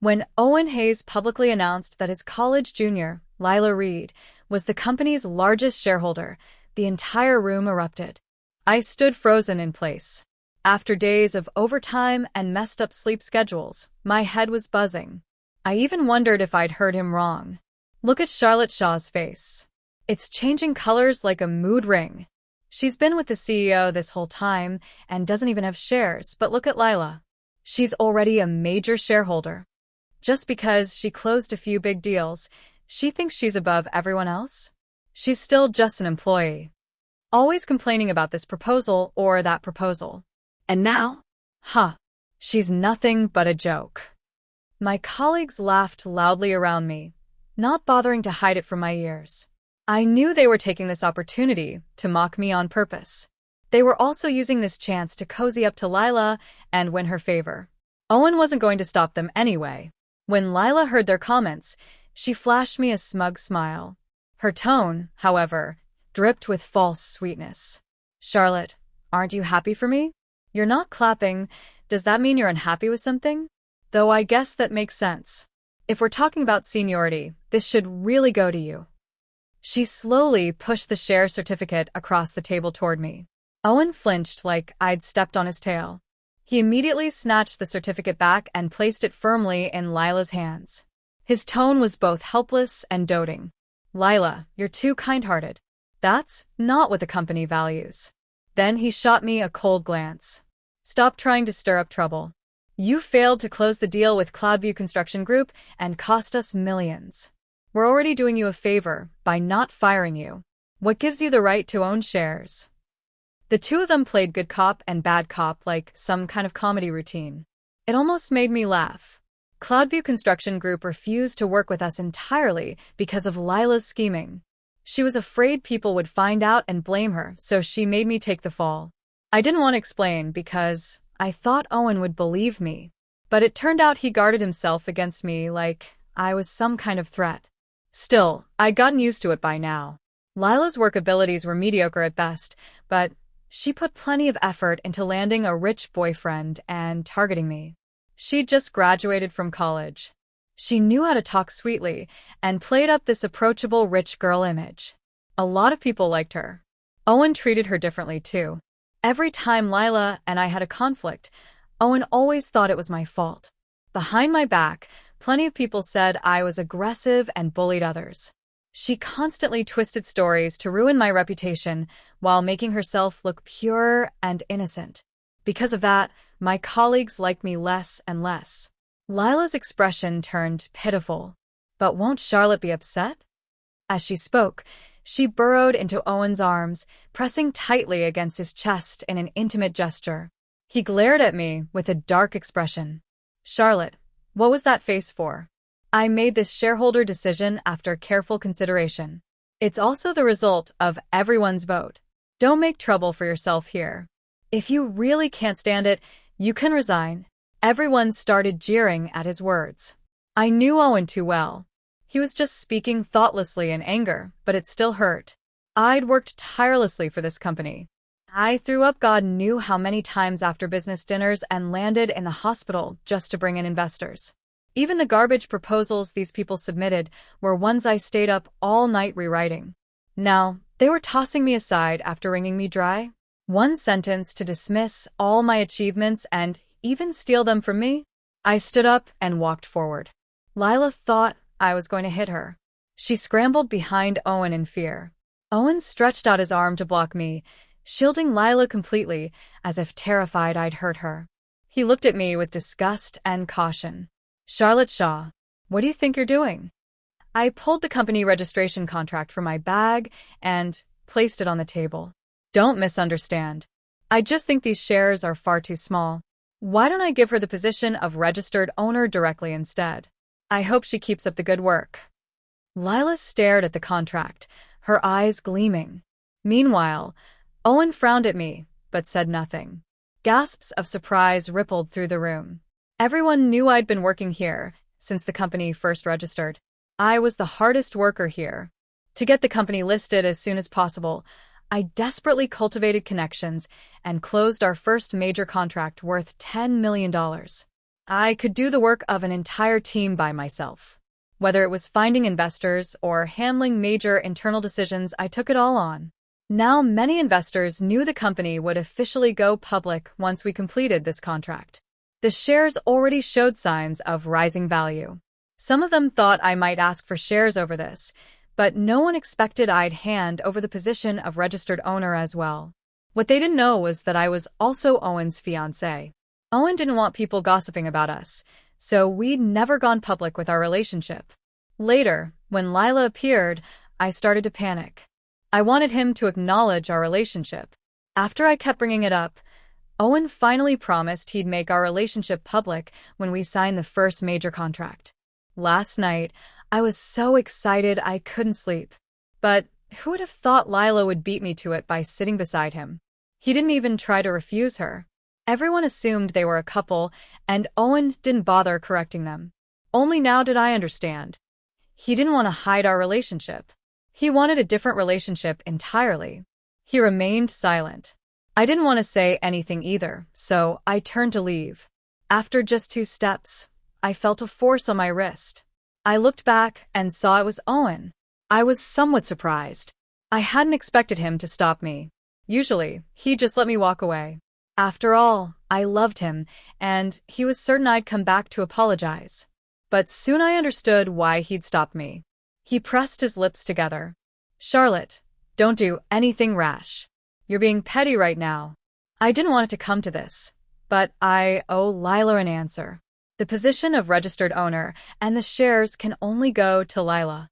When Owen Hayes publicly announced that his college junior, Lila Reed, was the company's largest shareholder, the entire room erupted. I stood frozen in place. After days of overtime and messed up sleep schedules, my head was buzzing. I even wondered if I'd heard him wrong. Look at Charlotte Shaw's face. It's changing colors like a mood ring. She's been with the CEO this whole time and doesn't even have shares, but look at Lila. She's already a major shareholder. Just because she closed a few big deals, she thinks she's above everyone else? She's still just an employee. Always complaining about this proposal or that proposal. And now? She's nothing but a joke. My colleagues laughed loudly around me, not bothering to hide it from my ears. I knew they were taking this opportunity to mock me on purpose. They were also using this chance to cozy up to Lila and win her favor. Owen wasn't going to stop them anyway. When Lila heard their comments, she flashed me a smug smile. Her tone, however, dripped with false sweetness. Charlotte, aren't you happy for me? You're not clapping. Does that mean you're unhappy with something? Though I guess that makes sense. If we're talking about seniority, this should really go to you. She slowly pushed the share certificate across the table toward me. Owen flinched like I'd stepped on his tail. He immediately snatched the certificate back and placed it firmly in Lila's hands. His tone was both helpless and doting. Lila, you're too kind-hearted. That's not what the company values. Then he shot me a cold glance. Stop trying to stir up trouble. You failed to close the deal with Cloudview Construction Group and cost us millions. We're already doing you a favor by not firing you. What gives you the right to own shares? The two of them played good cop and bad cop like some kind of comedy routine. It almost made me laugh. Cloudview Construction Group refused to work with us entirely because of Lila's scheming. She was afraid people would find out and blame her, so she made me take the fall. I didn't want to explain because I thought Owen would believe me. But it turned out he guarded himself against me like I was some kind of threat. Still, I'd gotten used to it by now. Lila's work abilities were mediocre at best, but she put plenty of effort into landing a rich boyfriend and targeting me. She'd just graduated from college. She knew how to talk sweetly and played up this approachable rich girl image. A lot of people liked her. Owen treated her differently too. Every time Lila and I had a conflict, Owen always thought it was my fault. Behind my back, plenty of people said I was aggressive and bullied others. She constantly twisted stories to ruin my reputation while making herself look pure and innocent. Because of that, my colleagues liked me less and less. Lila's expression turned pitiful. But won't Charlotte be upset? As she spoke, she burrowed into Owen's arms, pressing tightly against his chest in an intimate gesture. He glared at me with a dark expression. Charlotte, what was that face for? I made this shareholder decision after careful consideration. It's also the result of everyone's vote. Don't make trouble for yourself here. If you really can't stand it, you can resign. Everyone started jeering at his words. I knew Owen too well. He was just speaking thoughtlessly in anger, but it still hurt. I'd worked tirelessly for this company. I threw up God knew how many times after business dinners and landed in the hospital just to bring in investors. Even the garbage proposals these people submitted were ones I stayed up all night rewriting. Now, they were tossing me aside after wringing me dry. One sentence to dismiss all my achievements and even steal them from me? I stood up and walked forward. Lila thought I was going to hit her. She scrambled behind Owen in fear. Owen stretched out his arm to block me, shielding Lila completely, as if terrified I'd hurt her. He looked at me with disgust and caution. Charlotte Shaw, what do you think you're doing? I pulled the company registration contract from my bag and placed it on the table. Don't misunderstand. I just think these shares are far too small. Why don't I give her the position of registered owner directly instead? I hope she keeps up the good work. Lila stared at the contract, her eyes gleaming. Meanwhile, Owen frowned at me, but said nothing. Gasps of surprise rippled through the room. Everyone knew I'd been working here since the company first registered. I was the hardest worker here. To get the company listed as soon as possible, I desperately cultivated connections and closed our first major contract worth $10 million. I could do the work of an entire team by myself. Whether it was finding investors or handling major internal decisions, I took it all on. Now, many investors knew the company would officially go public once we completed this contract. The shares already showed signs of rising value. Some of them thought I might ask for shares over this, but no one expected I'd hand over the position of registered owner as well. What they didn't know was that I was also Owen's fiancée. Owen didn't want people gossiping about us, so we'd never gone public with our relationship. Later, when Lila appeared, I started to panic. I wanted him to acknowledge our relationship. After I kept bringing it up, Owen finally promised he'd make our relationship public when we signed the first major contract. Last night, I was so excited I couldn't sleep. But who would have thought Lila would beat me to it by sitting beside him? He didn't even try to refuse her. Everyone assumed they were a couple, and Owen didn't bother correcting them. Only now did I understand. He didn't want to hide our relationship. He wanted a different relationship entirely. He remained silent. I didn't want to say anything either, so I turned to leave. After just 2 steps, I felt a force on my wrist. I looked back and saw it was Owen. I was somewhat surprised. I hadn't expected him to stop me. Usually, he'd just let me walk away. After all, I loved him, and he was certain I'd come back to apologize. But soon I understood why he'd stopped me. He pressed his lips together. "Charlotte, don't do anything rash. You're being petty right now." I didn't want it to come to this, but I owe Lila an answer. The position of registered owner and the shares can only go to Lila.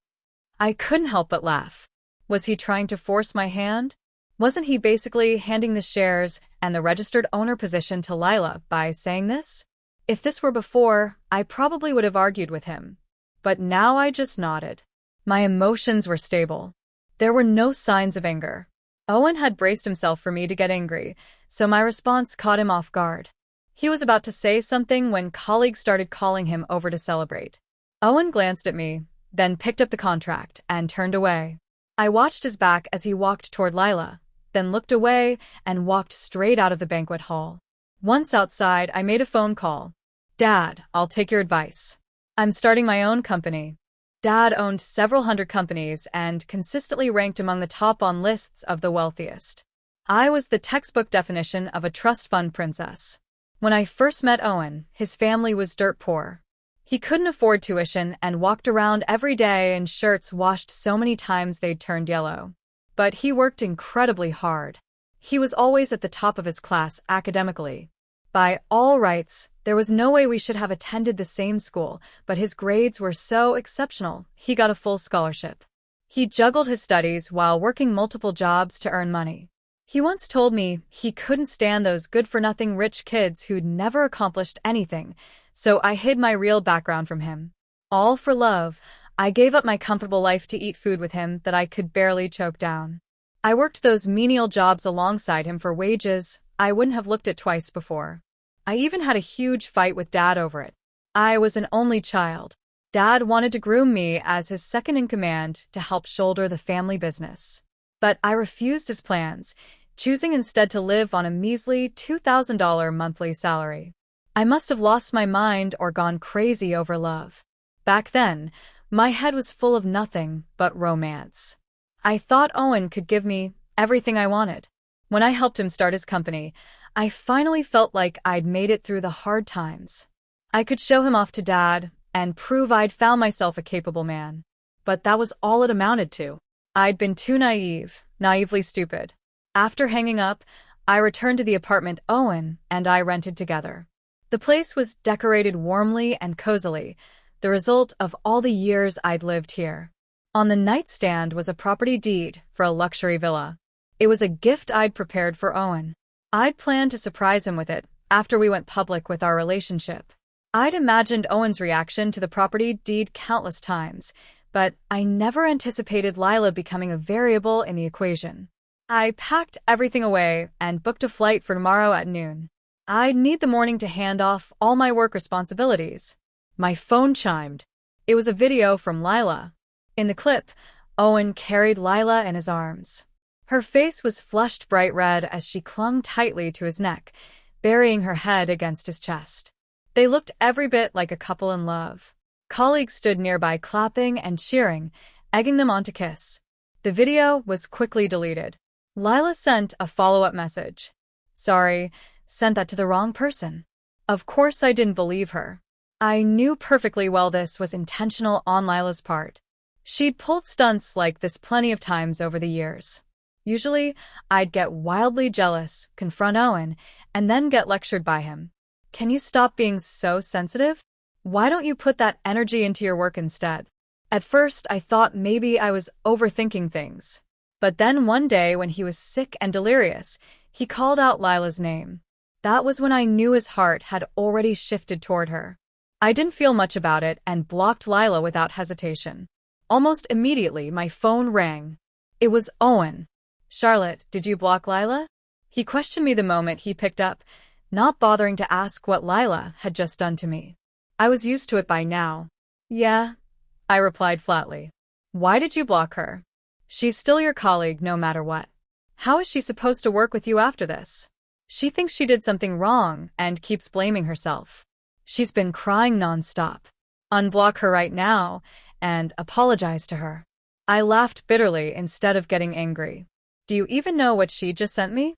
I couldn't help but laugh. Was he trying to force my hand? Wasn't he basically handing the shares and the registered owner position to Lila by saying this? If this were before, I probably would have argued with him. But now I just nodded. My emotions were stable. There were no signs of anger. Owen had braced himself for me to get angry, so my response caught him off guard. He was about to say something when colleagues started calling him over to celebrate. Owen glanced at me, then picked up the contract and turned away. I watched his back as he walked toward Lila, then looked away and walked straight out of the banquet hall. Once outside, I made a phone call. "Dad, I'll take your advice. I'm starting my own company." Dad owned several hundred companies and consistently ranked among the top on lists of the wealthiest. I was the textbook definition of a trust fund princess. When I first met Owen, his family was dirt poor. He couldn't afford tuition and walked around every day in shirts washed so many times they'd turned yellow. But he worked incredibly hard. He was always at the top of his class academically. By all rights, there was no way we should have attended the same school, but his grades were so exceptional, he got a full scholarship. He juggled his studies while working multiple jobs to earn money. He once told me he couldn't stand those good-for-nothing rich kids who'd never accomplished anything, so I hid my real background from him. All for love, I gave up my comfortable life to eat food with him that I could barely choke down. I worked those menial jobs alongside him for wages I wouldn't have looked at twice before. I even had a huge fight with Dad over it. I was an only child. Dad wanted to groom me as his second-in-command to help shoulder the family business. But I refused his plans, choosing instead to live on a measly $2,000 monthly salary. I must have lost my mind or gone crazy over love. Back then, my head was full of nothing but romance. I thought Owen could give me everything I wanted. When I helped him start his company, I finally felt like I'd made it through the hard times. I could show him off to Dad and prove I'd found myself a capable man. But that was all it amounted to. I'd been too naively stupid. After hanging up, I returned to the apartment Owen and I rented together. The place was decorated warmly and cozily, the result of all the years I'd lived here. On the nightstand was a property deed for a luxury villa. It was a gift I'd prepared for Owen. I'd planned to surprise him with it after we went public with our relationship. I'd imagined Owen's reaction to the property deed countless times, but I never anticipated Lila becoming a variable in the equation. I packed everything away and booked a flight for tomorrow at noon. I'd need the morning to hand off all my work responsibilities. My phone chimed. It was a video from Lila. In the clip, Owen carried Lila in his arms. Her face was flushed bright red as she clung tightly to his neck, burying her head against his chest. They looked every bit like a couple in love. Colleagues stood nearby clapping and cheering, egging them on to kiss. The video was quickly deleted. Lila sent a follow-up message. Sorry, sent that to the wrong person. Of course I didn't believe her. I knew perfectly well this was intentional on Lila's part. She'd pulled stunts like this plenty of times over the years. Usually, I'd get wildly jealous, confront Owen, and then get lectured by him. Can you stop being so sensitive? Why don't you put that energy into your work instead? At first, I thought maybe I was overthinking things. But then one day when he was sick and delirious, he called out Lila's name. That was when I knew his heart had already shifted toward her. I didn't feel much about it and blocked Lila without hesitation. Almost immediately, my phone rang. It was Owen. Charlotte, did you block Lila? He questioned me the moment he picked up, not bothering to ask what Lila had just done to me. I was used to it by now. Yeah, I replied flatly. Why did you block her? She's still your colleague no matter what. How is she supposed to work with you after this? She thinks she did something wrong and keeps blaming herself. She's been crying nonstop. Unblock her right now and apologize to her. I laughed bitterly instead of getting angry. Do you even know what she just sent me?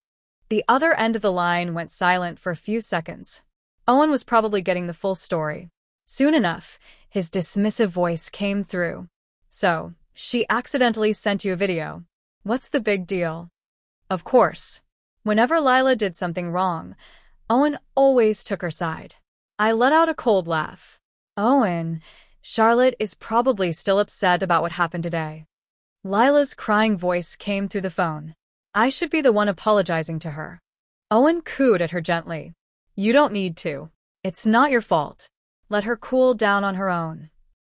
The other end of the line went silent for a few seconds. Owen was probably getting the full story. Soon enough, his dismissive voice came through. So, she accidentally sent you a video. What's the big deal? Of course. Whenever Lila did something wrong, Owen always took her side. I let out a cold laugh. Owen, Charlotte is probably still upset about what happened today. Lila's crying voice came through the phone. I should be the one apologizing to her. Owen cooed at her gently. You don't need to. It's not your fault. Let her cool down on her own.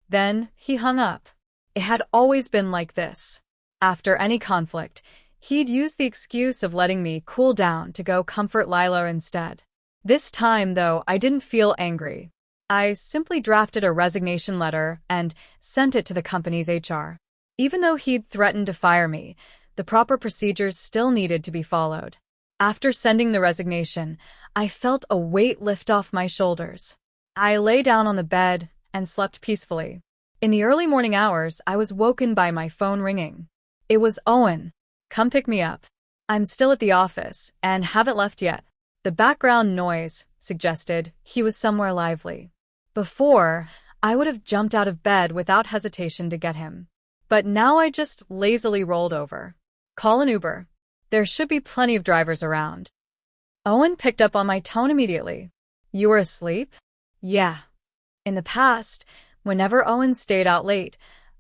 Then he hung up. It had always been like this. After any conflict, he'd use the excuse of letting me cool down to go comfort Lila instead. This time, though, I didn't feel angry. I simply drafted a resignation letter and sent it to the company's HR. Even though he'd threatened to fire me, the proper procedures still needed to be followed. After sending the resignation, I felt a weight lift off my shoulders. I lay down on the bed and slept peacefully. In the early morning hours, I was woken by my phone ringing. It was Owen. Come pick me up. I'm still at the office and haven't left yet. The background noise suggested he was somewhere lively. Before, I would have jumped out of bed without hesitation to get him. But now I just lazily rolled over. Call an Uber. There should be plenty of drivers around. Owen picked up on my tone immediately. You were asleep? Yeah. In the past, whenever Owen stayed out late,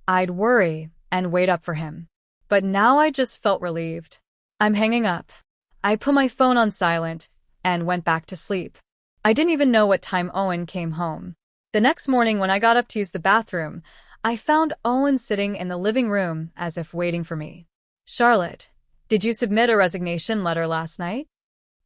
I'd worry and wait up for him. But now I just felt relieved. I'm hanging up. I put my phone on silent and went back to sleep. I didn't even know what time Owen came home. The next morning when I got up to use the bathroom, I found Owen sitting in the living room as if waiting for me. Charlotte, did you submit a resignation letter last night?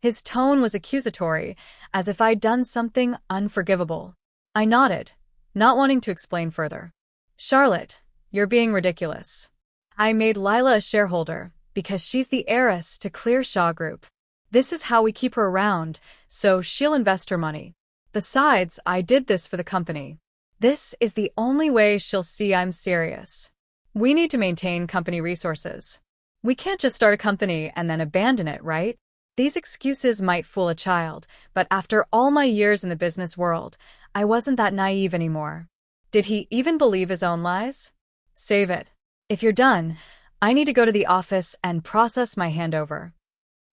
His tone was accusatory, as if I'd done something unforgivable. I nodded, not wanting to explain further. Charlotte, you're being ridiculous. I made Lila a shareholder because she's the heiress to Clear Shaw Group. This is how we keep her around, so she'll invest her money. Besides, I did this for the company. This is the only way she'll see I'm serious. We need to maintain company resources. We can't just start a company and then abandon it, right? These excuses might fool a child, but after all my years in the business world, I wasn't that naive anymore. Did he even believe his own lies? Save it. If you're done, I need to go to the office and process my handover.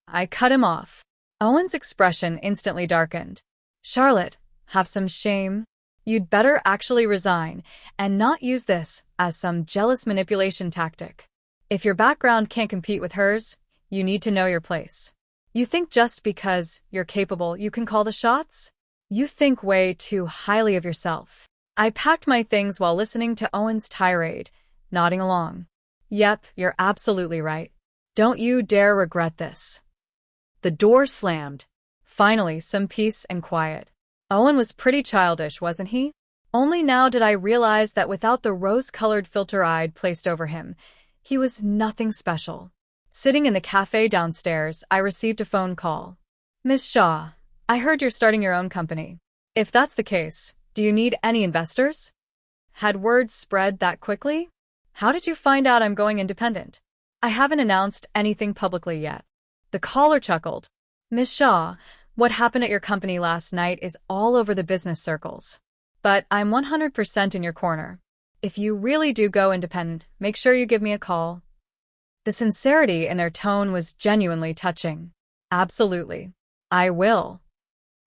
I cut him off. Owen's expression instantly darkened. Charlotte, have some shame. You'd better actually resign and not use this as some jealous manipulation tactic. If your background can't compete with hers, you need to know your place. You think just because you're capable you can call the shots? You think way too highly of yourself. I packed my things while listening to Owen's tirade, nodding along. Yep, you're absolutely right. Don't you dare regret this. The door slammed. Finally, some peace and quiet. Owen was pretty childish, wasn't he? Only now did I realize that without the rose-colored filter I'd placed over him, he was nothing special. Sitting in the cafe downstairs, I received a phone call. Miss Shaw, I heard you're starting your own company. If that's the case, do you need any investors? Had word spread that quickly? How did you find out I'm going independent? I haven't announced anything publicly yet. The caller chuckled. Miss Shaw, what happened at your company last night is all over the business circles. But I'm 100% in your corner. If you really do go independent, make sure you give me a call. The sincerity in their tone was genuinely touching. Absolutely. I will.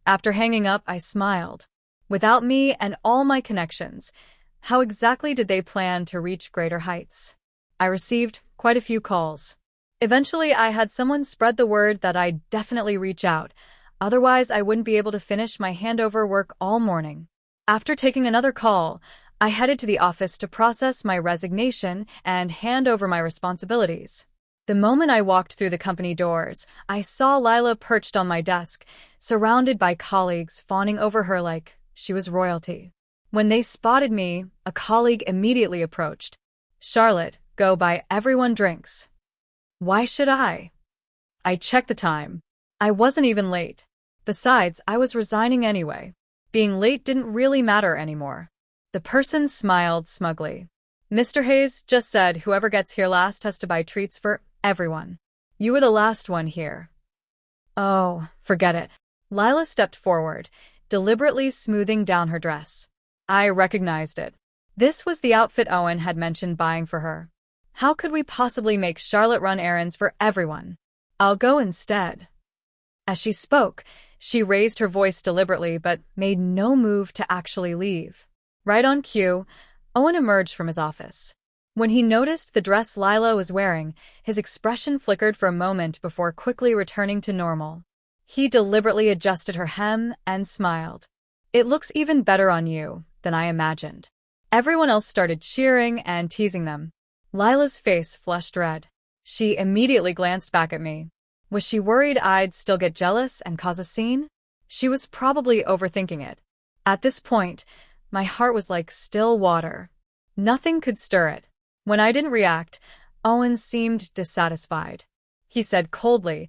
After hanging up, I smiled. Without me and all my connections, how exactly did they plan to reach greater heights? I received quite a few calls. Eventually, I had someone spread the word that I'd definitely reach out. Otherwise, I wouldn't be able to finish my handover work all morning. After taking another call, I headed to the office to process my resignation and hand over my responsibilities. The moment I walked through the company doors, I saw Lila perched on my desk, surrounded by colleagues fawning over her like she was royalty. When they spotted me, a colleague immediately approached. Charlotte, go buy everyone drinks. Why should I? I checked the time. I wasn't even late. Besides, I was resigning anyway. Being late didn't really matter anymore. The person smiled smugly. Mr. Hayes just said whoever gets here last has to buy treats for everyone. You were the last one here. Oh, forget it. Lila stepped forward, deliberately smoothing down her dress. I recognized it. This was the outfit Owen had mentioned buying for her. How could we possibly make Charlotte run errands for everyone? I'll go instead. As she spoke, she raised her voice deliberately but made no move to actually leave. Right on cue, Owen emerged from his office. When he noticed the dress Lila was wearing, his expression flickered for a moment before quickly returning to normal. He deliberately adjusted her hem and smiled. It looks even better on you than I imagined. Everyone else started cheering and teasing them. Lila's face flushed red. She immediately glanced back at me. Was she worried I'd still get jealous and cause a scene? She was probably overthinking it. At this point, my heart was like still water. Nothing could stir it. When I didn't react, Owen seemed dissatisfied. He said coldly,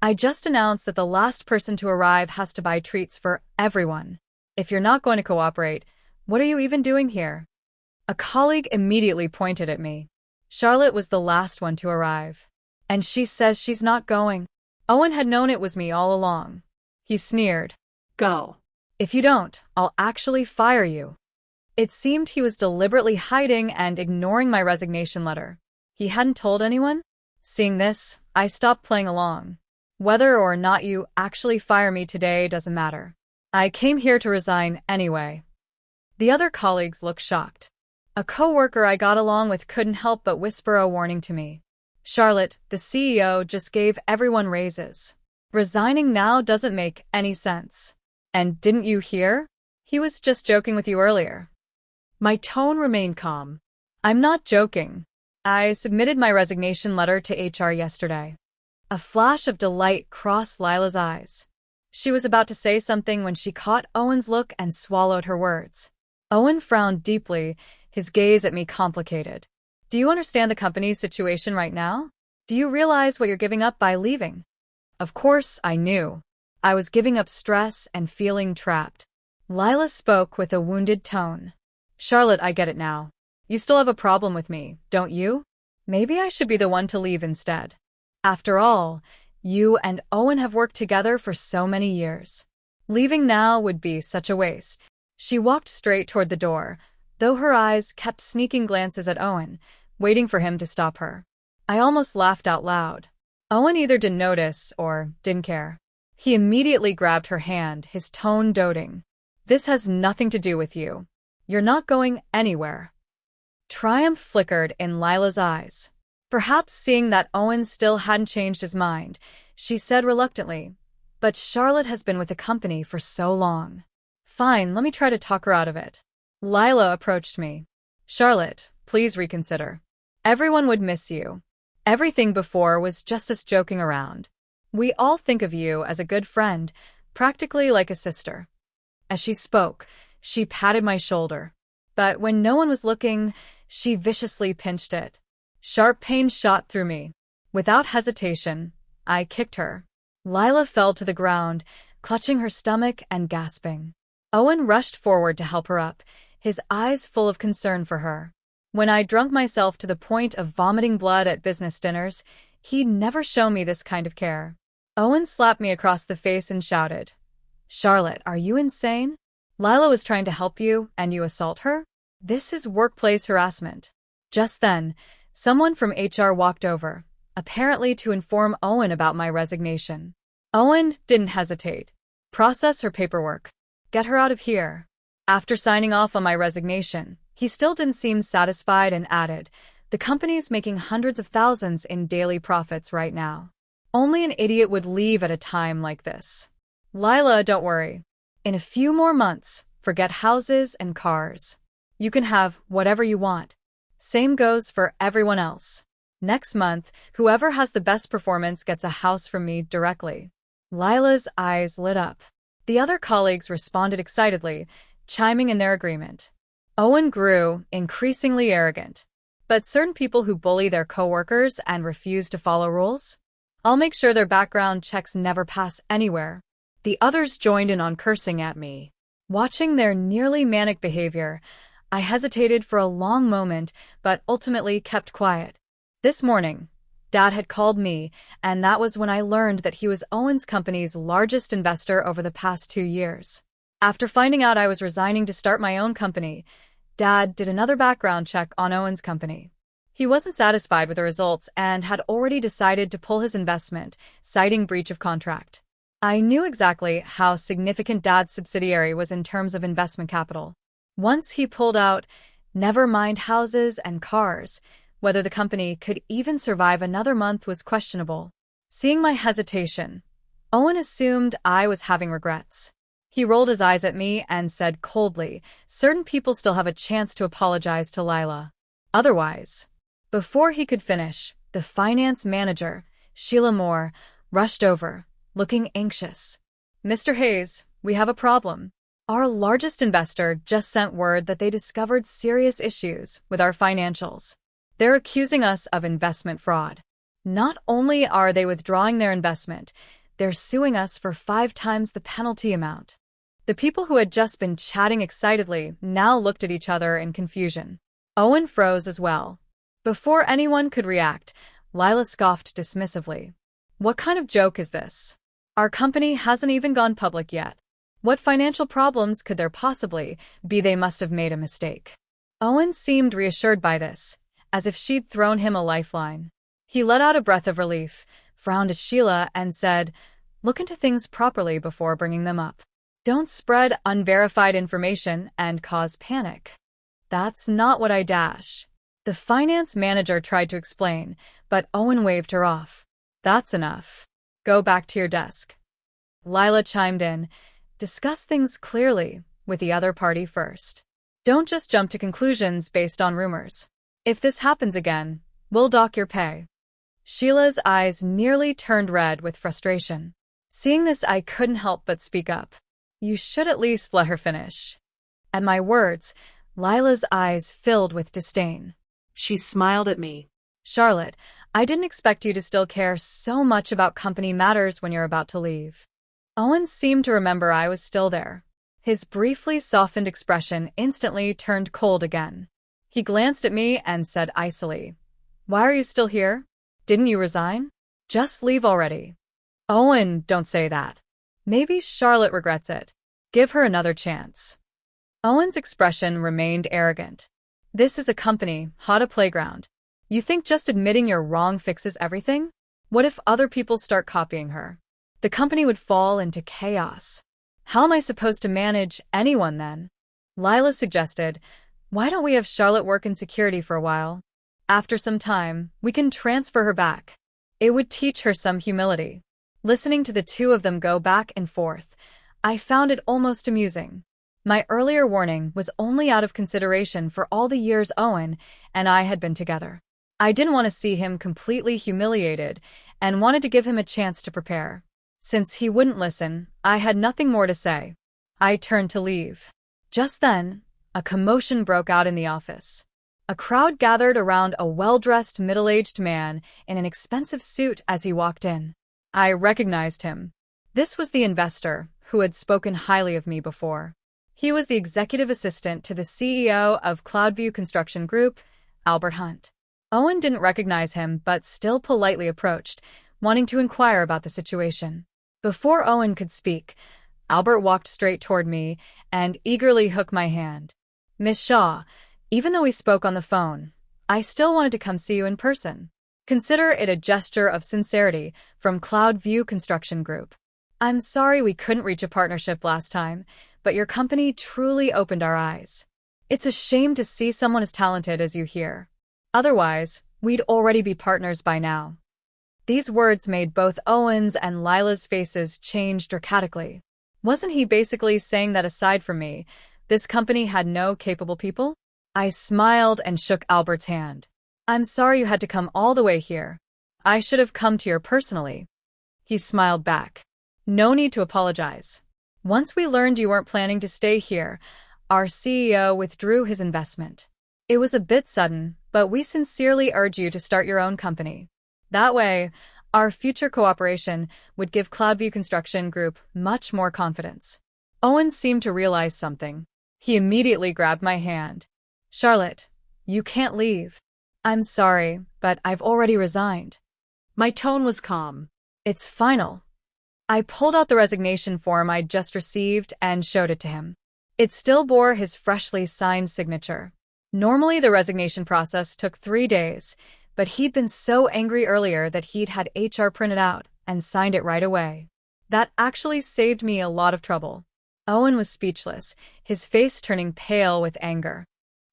I just announced that the last person to arrive has to buy treats for everyone. If you're not going to cooperate, what are you even doing here? A colleague immediately pointed at me. Charlotte was the last one to arrive. And she says she's not going. Owen had known it was me all along. He sneered. Go. If you don't, I'll actually fire you. It seemed he was deliberately hiding and ignoring my resignation letter. He hadn't told anyone? Seeing this, I stopped playing along. Whether or not you actually fire me today doesn't matter. I came here to resign anyway. The other colleagues looked shocked. A coworker I got along with couldn't help but whisper a warning to me. Charlotte, the CEO, just gave everyone raises. Resigning now doesn't make any sense. And didn't you hear? He was just joking with you earlier. My tone remained calm. I'm not joking. I submitted my resignation letter to HR yesterday. A flash of delight crossed Lila's eyes. She was about to say something when she caught Owen's look and swallowed her words. Owen frowned deeply, his gaze at me complicated. Do you understand the company's situation right now? Do you realize what you're giving up by leaving? Of course, I knew. I was giving up stress and feeling trapped. Lila spoke with a wounded tone. Charlotte, I get it now. You still have a problem with me, don't you? Maybe I should be the one to leave instead. After all, you and Owen have worked together for so many years. Leaving now would be such a waste. She walked straight toward the door, though her eyes kept sneaking glances at Owen, waiting for him to stop her. I almost laughed out loud. Owen either didn't notice or didn't care. He immediately grabbed her hand, his tone doting. This has nothing to do with you. You're not going anywhere. Triumph flickered in Lila's eyes. Perhaps seeing that Owen still hadn't changed his mind, she said reluctantly, but Charlotte has been with the company for so long. Fine, let me try to talk her out of it. Lila approached me. Charlotte, please reconsider. Everyone would miss you. Everything before was just us joking around. We all think of you as a good friend, practically like a sister. As she spoke, she patted my shoulder. But when no one was looking, she viciously pinched it. Sharp pain shot through me. Without hesitation, I kicked her. Lila fell to the ground, clutching her stomach and gasping. Owen rushed forward to help her up, his eyes full of concern for her. When I drunk myself to the point of vomiting blood at business dinners, he'd never shown me this kind of care. Owen slapped me across the face and shouted, "Charlotte, are you insane? Lila was trying to help you, and you assault her? This is workplace harassment." Just then, someone from HR walked over, apparently to inform Owen about my resignation. Owen didn't hesitate. "Process her paperwork. Get her out of here." After signing off on my resignation, he still didn't seem satisfied and added, "The company's making hundreds of thousands in daily profits right now. Only an idiot would leave at a time like this. Lila, don't worry. In a few more months, forget houses and cars. You can have whatever you want. Same goes for everyone else. Next month, whoever has the best performance gets a house from me directly." Lila's eyes lit up. The other colleagues responded excitedly, chiming in their agreement. Owen grew increasingly arrogant. "But certain people who bully their coworkers and refuse to follow rules? I'll make sure their background checks never pass anywhere." The others joined in on cursing at me. Watching their nearly manic behavior, I hesitated for a long moment, but ultimately kept quiet. This morning, Dad had called me, and that was when I learned that he was Owen's company's largest investor over the past 2 years. After finding out I was resigning to start my own company, Dad did another background check on Owen's company. He wasn't satisfied with the results and had already decided to pull his investment, citing breach of contract. I knew exactly how significant Dad's subsidiary was in terms of investment capital. Once he pulled out, never mind houses and cars, whether the company could even survive another month was questionable. Seeing my hesitation, Owen assumed I was having regrets. He rolled his eyes at me and said coldly, "Certain people still have a chance to apologize to Lila. Otherwise." Before he could finish, the finance manager, Sheila Moore, rushed over, looking anxious. "Mr. Hayes, we have a problem. Our largest investor just sent word that they discovered serious issues with our financials. They're accusing us of investment fraud. Not only are they withdrawing their investment, they're suing us for 5 times the penalty amount." The people who had just been chatting excitedly now looked at each other in confusion. Owen froze as well. Before anyone could react, Lila scoffed dismissively. "What kind of joke is this? Our company hasn't even gone public yet. What financial problems could there possibly be? They must have made a mistake." Owen seemed reassured by this, as if she'd thrown him a lifeline. He let out a breath of relief, frowned at Sheila, and said, "Look into things properly before bringing them up. Don't spread unverified information and cause panic." "That's not what I dash." The finance manager tried to explain, but Owen waved her off. "That's enough. Go back to your desk." Lila chimed in, "Discuss things clearly with the other party first. Don't just jump to conclusions based on rumors. If this happens again, we'll dock your pay." Sheila's eyes nearly turned red with frustration. Seeing this, I couldn't help but speak up. "You should at least let her finish." At my words, Lila's eyes filled with disdain. She smiled at me. "Charlotte, I didn't expect you to still care so much about company matters when you're about to leave." Owen seemed to remember I was still there. His briefly softened expression instantly turned cold again. He glanced at me and said icily, "Why are you still here? Didn't you resign? Just leave already." "Owen, don't say that. Maybe Charlotte regrets it. Give her another chance." Owen's expression remained arrogant. "This is a company, not a playground. You think just admitting you're wrong fixes everything? What if other people start copying her? The company would fall into chaos. How am I supposed to manage anyone then?" Lila suggested, "Why don't we have Charlotte work in security for a while? After some time, we can transfer her back. It would teach her some humility." Listening to the two of them go back and forth, I found it almost amusing. My earlier warning was only out of consideration for all the years Owen and I had been together. I didn't want to see him completely humiliated and wanted to give him a chance to prepare. Since he wouldn't listen, I had nothing more to say. I turned to leave. Just then, a commotion broke out in the office. A crowd gathered around a well-dressed middle-aged man in an expensive suit as he walked in. I recognized him. This was the investor who had spoken highly of me before. He was the executive assistant to the CEO of Cloudview Construction Group, Albert Hunt. Owen didn't recognize him but still politely approached, wanting to inquire about the situation. Before Owen could speak, Albert walked straight toward me and eagerly hooked my hand. "Miss Shaw, even though we spoke on the phone, I still wanted to come see you in person. Consider it a gesture of sincerity from Cloudview Construction Group. I'm sorry we couldn't reach a partnership last time, but your company truly opened our eyes. It's a shame to see someone as talented as you here. Otherwise, we'd already be partners by now." These words made both Owen's and Lila's faces change dramatically. Wasn't he basically saying that aside from me, this company had no capable people? I smiled and shook Albert's hand. "I'm sorry you had to come all the way here. I should have come to you personally." He smiled back. "No need to apologize. Once we learned you weren't planning to stay here, our CEO withdrew his investment. It was a bit sudden, but we sincerely urge you to start your own company. That way, our future cooperation would give Cloudview Construction Group much more confidence." Owen seemed to realize something. He immediately grabbed my hand. "Charlotte, you can't leave." "I'm sorry, but I've already resigned." My tone was calm. "It's final." I pulled out the resignation form I'd just received and showed it to him. It still bore his freshly signed signature. Normally, the resignation process took 3 days, but he'd been so angry earlier that he'd had HR printed out and signed it right away. That actually saved me a lot of trouble. Owen was speechless, his face turning pale with anger.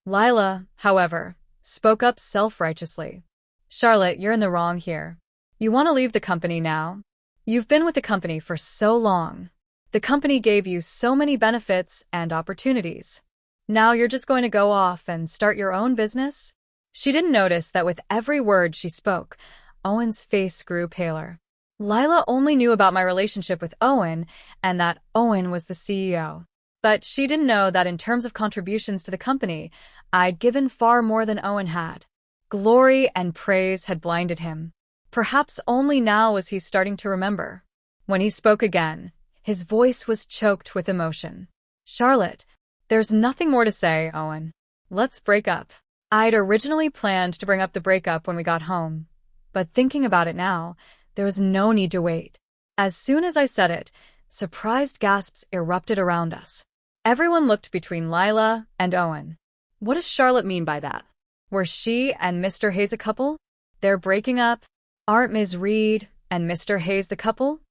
Lila, however, spoke up self-righteously. "Charlotte, you're in the wrong here. You want to leave the company now? You've been with the company for so long. The company gave you so many benefits and opportunities. Now you're just going to go off and start your own business?" She didn't notice that with every word she spoke, Owen's face grew paler. Lila only knew about my relationship with Owen and that Owen was the CEO. But she didn't know that in terms of contributions to the company, I'd given far more than Owen had. Glory and praise had blinded him. Perhaps only now was he starting to remember. When he spoke again, his voice was choked with emotion. "Charlotte, there's nothing more to say, Owen. Let's break up." I'd originally planned to bring up the breakup when we got home, but thinking about it now, there was no need to wait. As soon as I said it, surprised gasps erupted around us. Everyone looked between Lila and Owen. What does Charlotte mean by that? Were she and Mr. Hayes a couple? They're breaking up. Aren't Ms. Reed and Mr. Hayes the couple?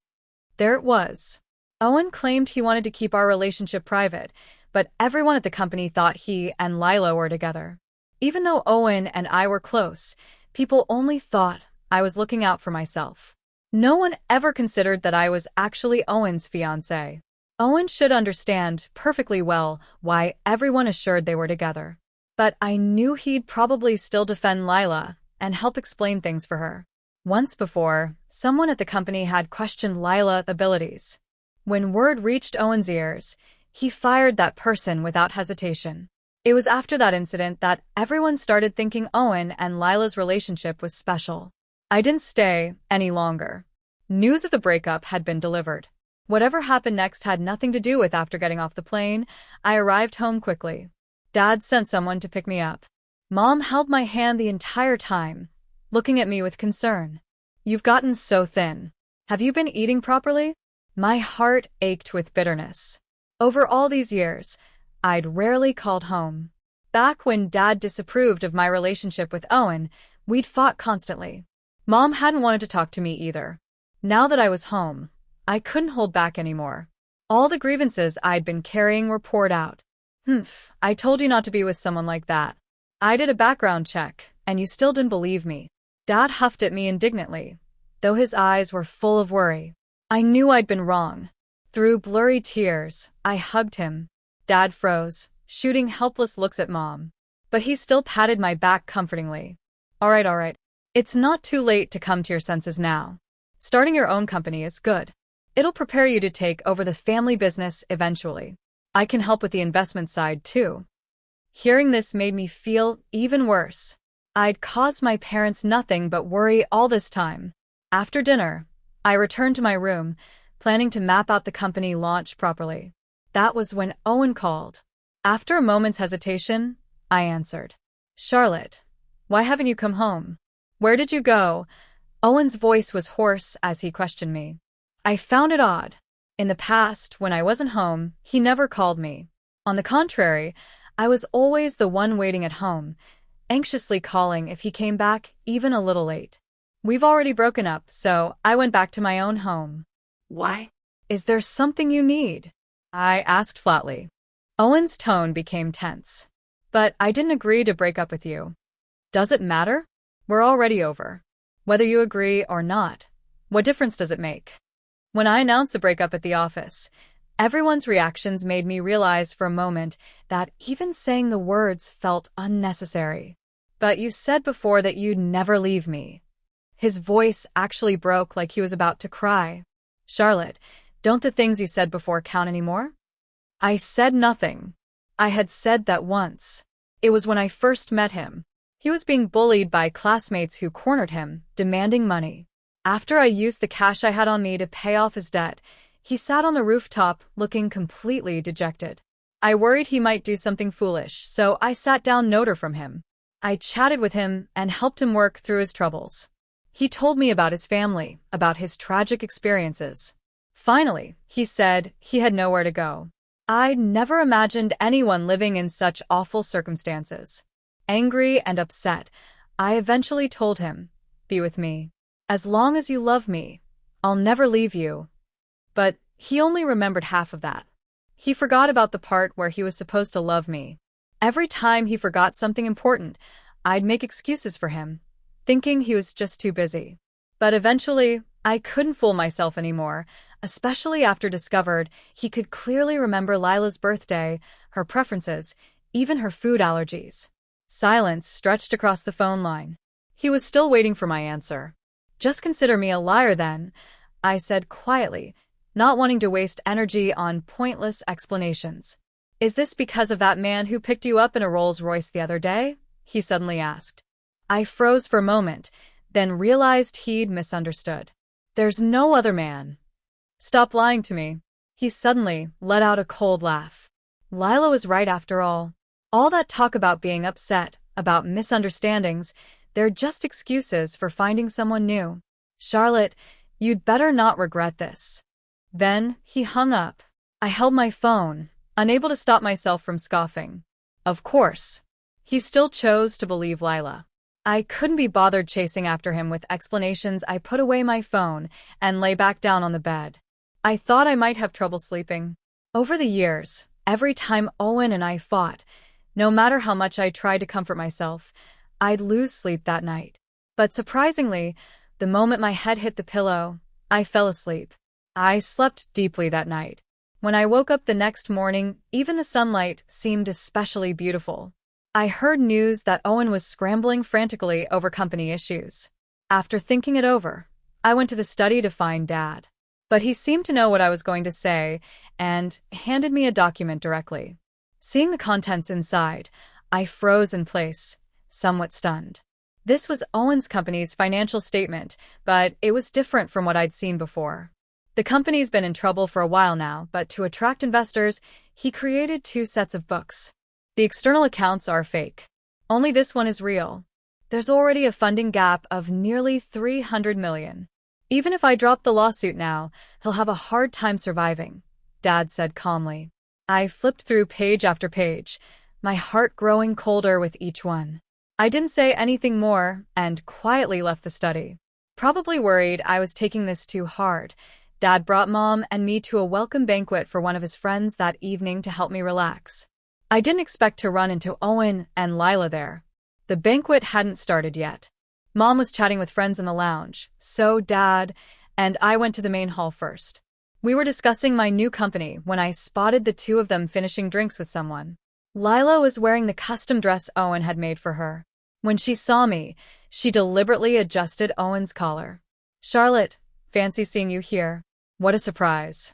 There it was. Owen claimed he wanted to keep our relationship private, but everyone at the company thought he and Lila were together. Even though Owen and I were close, people only thought I was looking out for myself. No one ever considered that I was actually Owen's fiancée. Owen should understand perfectly well why everyone assured they were together. But I knew he'd probably still defend Lila and help explain things for her. Once before, someone at the company had questioned Lila's abilities. When word reached Owen's ears, he fired that person without hesitation. It was after that incident that everyone started thinking Owen and Lila's relationship was special. I didn't stay any longer. News of the breakup had been delivered. Whatever happened next had nothing to do with after getting off the plane. I arrived home quickly. Dad sent someone to pick me up. Mom held my hand the entire time, looking at me with concern. "You've gotten so thin. Have you been eating properly?" My heart ached with bitterness. Over all these years, I'd rarely called home. Back when Dad disapproved of my relationship with Owen, we'd fought constantly. Mom hadn't wanted to talk to me either. Now that I was home, I couldn't hold back anymore. All the grievances I'd been carrying were poured out. I told you not to be with someone like that. I did a background check, and you still didn't believe me." Dad huffed at me indignantly, though his eyes were full of worry. I knew I'd been wrong. Through blurry tears, I hugged him. Dad froze, shooting helpless looks at Mom. But he still patted my back comfortingly. All right. It's not too late to come to your senses now. Starting your own company is good. It'll prepare you to take over the family business eventually. I can help with the investment side, too." Hearing this made me feel even worse. I'd caused my parents nothing but worry all this time. After dinner, I returned to my room, planning to map out the company launch properly. That was when Owen called. After a moment's hesitation, I answered. Charlotte, why haven't you come home? Where did you go? Owen's voice was hoarse as he questioned me. I found it odd. In the past, when I wasn't home, he never called me. On the contrary, I was always the one waiting at home, anxiously calling if he came back even a little late. We've already broken up, so I went back to my own home. Why? Is there something you need? I asked flatly. Owen's tone became tense. But I didn't agree to break up with you. Does it matter? We're already over. Whether you agree or not, what difference does it make? When I announced the breakup at the office, everyone's reactions made me realize for a moment that even saying the words felt unnecessary. But you said before that you'd never leave me. His voice actually broke like he was about to cry. Charlotte, don't the things you said before count anymore? I said nothing. I had said that once. It was when I first met him. He was being bullied by classmates who cornered him, demanding money. After I used the cash I had on me to pay off his debt, he sat on the rooftop looking completely dejected. I worried he might do something foolish, so I sat down noter from him. I chatted with him and helped him work through his troubles. He told me about his family, about his tragic experiences. Finally, he said he had nowhere to go. I'd never imagined anyone living in such awful circumstances. Angry and upset, I eventually told him, "Be with me. As long as you love me, I'll never leave you." But he only remembered half of that. He forgot about the part where he was supposed to love me. Every time he forgot something important, I'd make excuses for him, thinking he was just too busy. But eventually, I couldn't fool myself anymore, especially after discovered he could clearly remember Lila's birthday, her preferences, even her food allergies. Silence stretched across the phone line. He was still waiting for my answer. "Just consider me a liar then," I said quietly, not wanting to waste energy on pointless explanations. "Is this because of that man who picked you up in a Rolls-Royce the other day?" he suddenly asked. I froze for a moment, then realized he'd misunderstood. "There's no other man." "Stop lying to me." He suddenly let out a cold laugh. Lila was right after all. All that talk about being upset, about misunderstandings, they're just excuses for finding someone new. "Charlotte, you'd better not regret this." Then he hung up. I held my phone, unable to stop myself from scoffing. Of course. He still chose to believe Lila. I couldn't be bothered chasing after him with explanations. I put away my phone and lay back down on the bed. I thought I might have trouble sleeping. Over the years, every time Owen and I fought, no matter how much I tried to comfort myself, I'd lose sleep that night. But surprisingly, the moment my head hit the pillow, I fell asleep. I slept deeply that night. When I woke up the next morning, even the sunlight seemed especially beautiful. I heard news that Owen was scrambling frantically over company issues. After thinking it over, I went to the study to find Dad. But he seemed to know what I was going to say and handed me a document directly. Seeing the contents inside, I froze in place, somewhat stunned. This was Owen's company's financial statement, but it was different from what I'd seen before. The company's been in trouble for a while now, but to attract investors, he created 2 sets of books. The external accounts are fake. Only this one is real. There's already a funding gap of nearly $300 million. Even if I drop the lawsuit now, he'll have a hard time surviving, Dad said calmly. I flipped through page after page, my heart growing colder with each one. I didn't say anything more and quietly left the study. Probably worried I was taking this too hard, Dad brought Mom and me to a welcome banquet for one of his friends that evening to help me relax. I didn't expect to run into Owen and Lila there. The banquet hadn't started yet. Mom was chatting with friends in the lounge, so Dad and I went to the main hall first. We were discussing my new company when I spotted the 2 of them finishing drinks with someone. Lila was wearing the custom dress Owen had made for her. When she saw me, she deliberately adjusted Owen's collar. "Charlotte, fancy seeing you here. What a surprise."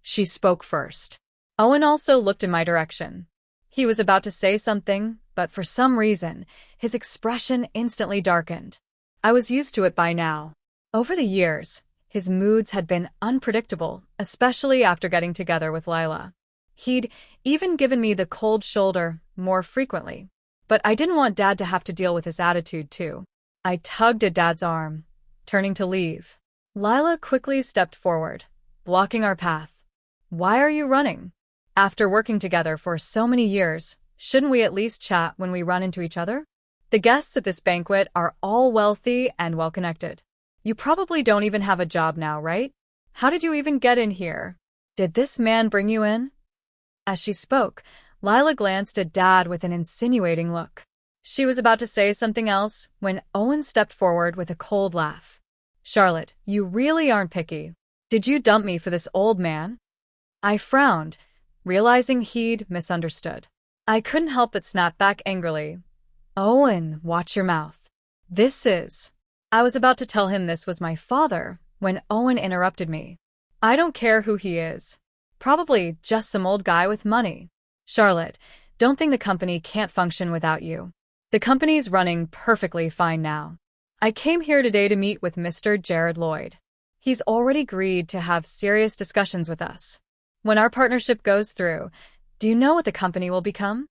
She spoke first. Owen also looked in my direction. He was about to say something, but for some reason, his expression instantly darkened. I was used to it by now. Over the years, his moods had been unpredictable, especially after getting together with Lila. He'd even given me the cold shoulder more frequently. But I didn't want Dad to have to deal with his attitude, too. I tugged at Dad's arm, turning to leave. Lila quickly stepped forward, blocking our path. Why are you running? After working together for so many years, shouldn't we at least chat when we run into each other? The guests at this banquet are all wealthy and well-connected. You probably don't even have a job now, right? How did you even get in here? Did this man bring you in? As she spoke, Lila glanced at Dad with an insinuating look. She was about to say something else when Owen stepped forward with a cold laugh. Charlotte, you really aren't picky. Did you dump me for this old man? I frowned, realizing he'd misunderstood. I couldn't help but snap back angrily. Owen, watch your mouth. I was about to tell him this was my father when Owen interrupted me. I don't care who he is. Probably just some old guy with money. Charlotte, don't think the company can't function without you. The company's running perfectly fine now. I came here today to meet with Mr. Jared Lloyd. He's already agreed to have serious discussions with us. When our partnership goes through, do you know what the company will become?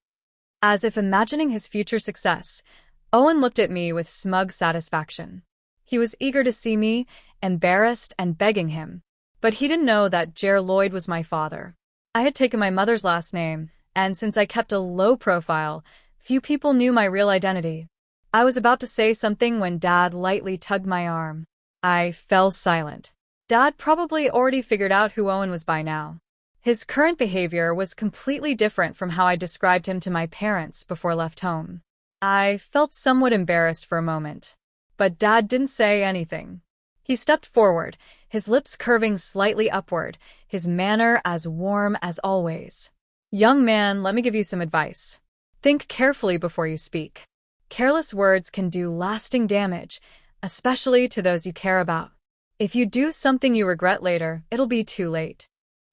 As if imagining his future success, Owen looked at me with smug satisfaction. He was eager to see me, embarrassed and begging him. But he didn't know that Jared Lloyd was my father. I had taken my mother's last name, and since I kept a low profile, few people knew my real identity. I was about to say something when Dad lightly tugged my arm. I fell silent. Dad probably already figured out who Owen was by now. His current behavior was completely different from how I described him to my parents before I left home. I felt somewhat embarrassed for a moment. But Dad didn't say anything. He stepped forward, his lips curving slightly upward, his manner as warm as always. Young man, let me give you some advice. Think carefully before you speak. Careless words can do lasting damage, especially to those you care about. If you do something you regret later, it'll be too late.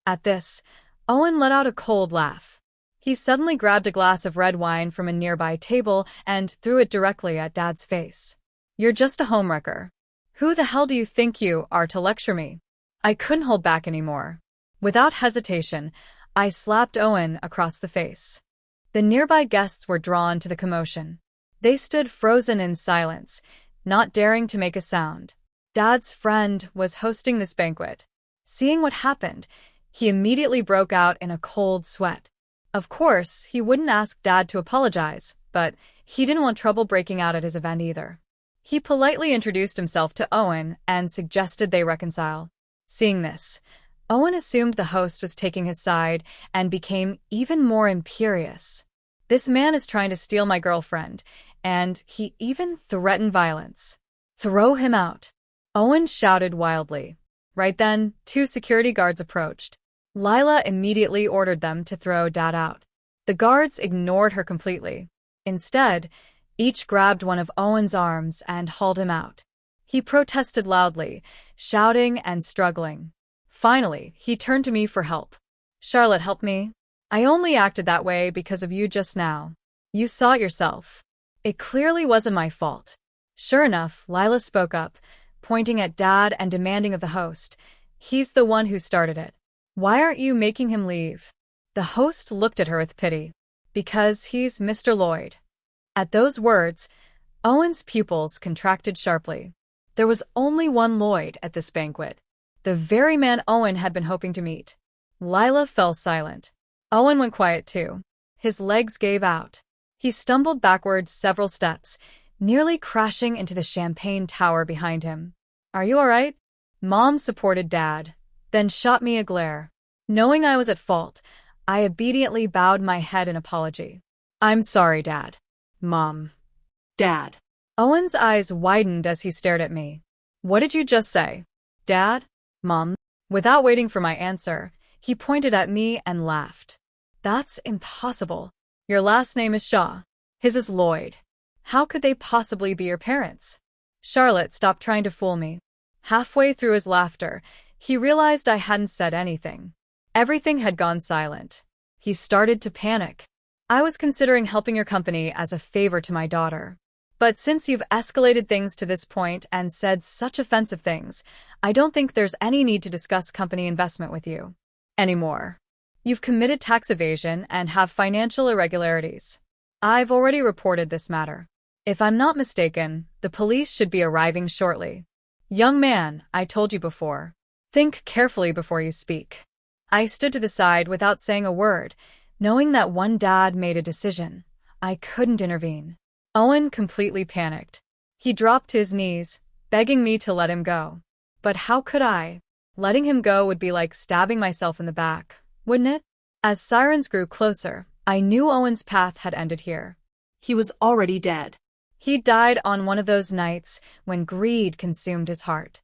At this, Owen let out a cold laugh. He suddenly grabbed a glass of red wine from a nearby table and threw it directly at Dad's face. You're just a homewrecker. Who the hell do you think you are to lecture me? I couldn't hold back anymore. Without hesitation, I slapped Owen across the face. The nearby guests were drawn to the commotion. They stood frozen in silence, not daring to make a sound. Dad's friend was hosting this banquet. Seeing what happened, he immediately broke out in a cold sweat. Of course, he wouldn't ask Dad to apologize, but he didn't want trouble breaking out at his event either. He politely introduced himself to Owen and suggested they reconcile. Seeing this, Owen assumed the host was taking his side and became even more imperious. This man is trying to steal my girlfriend, and he even threatened violence. Throw him out, Owen shouted wildly. Right then, 2 security guards approached. Lila immediately ordered them to throw Dad out. The guards ignored her completely. Instead, each grabbed one of Owen's arms and hauled him out. He protested loudly, shouting and struggling. Finally, he turned to me for help. Charlotte, help me. I only acted that way because of you just now. You saw it yourself. It clearly wasn't my fault. Sure enough, Lila spoke up, pointing at Dad and demanding of the host. He's the one who started it. Why aren't you making him leave? The host looked at her with pity. Because he's Mr. Lloyd. At those words, Owen's pupils contracted sharply. There was only one Lloyd at this banquet. The very man Owen had been hoping to meet. Lila fell silent. Owen went quiet too. His legs gave out. He stumbled backwards several steps, nearly crashing into the champagne tower behind him. Are you all right? Mom supported Dad, then shot me a glare. Knowing I was at fault, I obediently bowed my head in apology. I'm sorry, Dad. Mom. Dad. Owen's eyes widened as he stared at me. What did you just say? Dad? Mom? Without waiting for my answer, he pointed at me and laughed. That's impossible. Your last name is Shaw. His is Lloyd. How could they possibly be your parents? Charlotte stopped trying to fool me. Halfway through his laughter, he realized I hadn't said anything. Everything had gone silent. He started to panic. I was considering helping your company as a favor to my daughter. But since you've escalated things to this point and said such offensive things, I don't think there's any need to discuss company investment with you anymore. You've committed tax evasion and have financial irregularities. I've already reported this matter. If I'm not mistaken, the police should be arriving shortly. Young man, I told you before. Think carefully before you speak. I stood to the side without saying a word, knowing that one dad made a decision. I couldn't intervene. Owen completely panicked. He dropped to his knees, begging me to let him go. But how could I? Letting him go would be like stabbing myself in the back, wouldn't it? As sirens grew closer, I knew Owen's path had ended here. He was already dead. He died on one of those nights when greed consumed his heart.